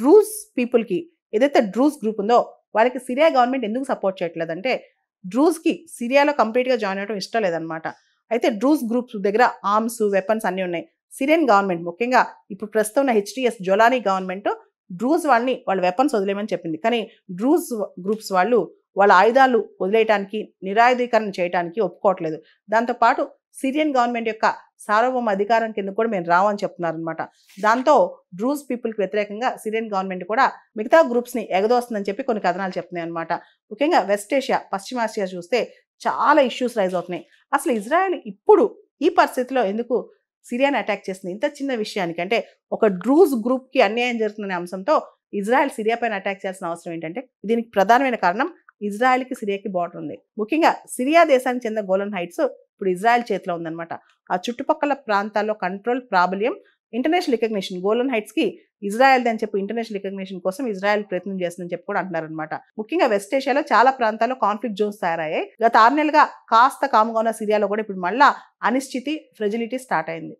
డ్రూస్ పీపుల్కి ఏదైతే డ్రూస్ గ్రూప్ ఉందో వాళ్ళకి సిరియా గవర్నమెంట్ ఎందుకు సపోర్ట్ చేయట్లేదంటే డ్రూస్కి సిరియాలో కంప్లీట్గా జాయిన్ అవ్వడం ఇష్టం లేదనమాట. అయితే డ్రూస్ గ్రూప్స్ దగ్గర ఆర్మ్స్ వెపన్స్ అన్నీ ఉన్నాయి. సిరియన్ గవర్నమెంట్ ముఖ్యంగా ఇప్పుడు ప్రస్తుతం ఉన్న హెచ్టిఎస్ జొలానీ గవర్నమెంట్ డ్రూస్ వాళ్ళని వాళ్ళ వెపన్స్ వదిలేయమని చెప్పింది. కానీ డ్రూస్ గ్రూప్స్ వాళ్ళు వాళ్ళ ఆయుధాలు వదిలేయటానికి నిరాయుధీకరణ చేయడానికి ఒప్పుకోవట్లేదు. దాంతోపాటు సిరియన్ గవర్నమెంట్ యొక్క సార్వభౌమ అధికారం కింద కూడా మేము రావని చెప్తున్నారనమాట. దాంతో డ్రూస్ పీపుల్కి వ్యతిరేకంగా సిరియన్ గవర్నమెంట్ కూడా మిగతా గ్రూప్స్ని ఎగదోస్తుందని చెప్పి కొన్ని కథనాలు చెప్తున్నాయి అనమాట. ముఖ్యంగా వెస్ట్ ఏషియా పశ్చిమాసియా చూస్తే చాలా ఇష్యూస్ రైజ్ అవుతున్నాయి. అసలు ఇజ్రాయెల్ ఇప్పుడు ఈ పరిస్థితిలో ఎందుకు సిరియాని అటాక్ చేస్తుంది? ఇంత చిన్న విషయానికి అంటే ఒక డ్రూస్ గ్రూప్కి అన్యాయం జరుగుతుందనే అంశంతో ఇజ్రాయెల్ సిరియా పైన అటాక్ చేయాల్సిన అవసరం ఏంటంటే దీనికి ప్రధానమైన కారణం ఇజ్రాయెల్కి సిరియాకి బార్డర్ ఉంది. ముఖ్యంగా సిరియా దేశానికి చెందిన గోలన్ హైట్స్ ఇప్పుడు ఇజ్రాయెల్ చేతిలో ఉందన్నమాట. ఆ చుట్టుపక్కల ప్రాంతాల్లో కంట్రోల్ ప్రాబల్యం ఇంటర్నేషనల్ రికగ్నిషన్ గోలన్ హైట్స్కి ఇజ్రాయెల్ అని చెప్పి ఇంటర్నేషనల్ రికగ్నిషన్ కోసం ఇజ్రాయెల్ ప్రయత్నం చేస్తుందని చెప్పి కూడా అంటున్నారనమాట. ముఖ్యంగా వెస్ట్ ఏషియాలో చాలా ప్రాంతాల్లో కాన్ఫ్లిక్ట్ జోన్స్ తయారయ్యాయి. గత 6 నెలలుగా కాస్త కాముగా ఉన్న సిరియాలో కూడా ఇప్పుడు మళ్ళా అనిశ్చితి ఫ్రెజిలిటీ స్టార్ట్ అయింది.